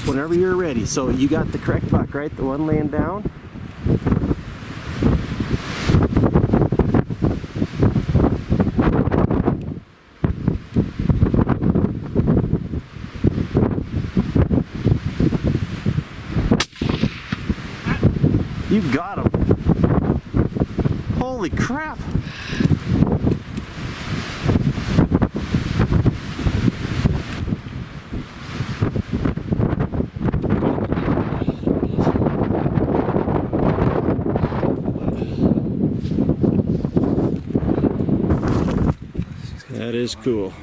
whenever you're ready. So you got the correct buck, right? The one laying down. You got him. Holy crap. That is cool.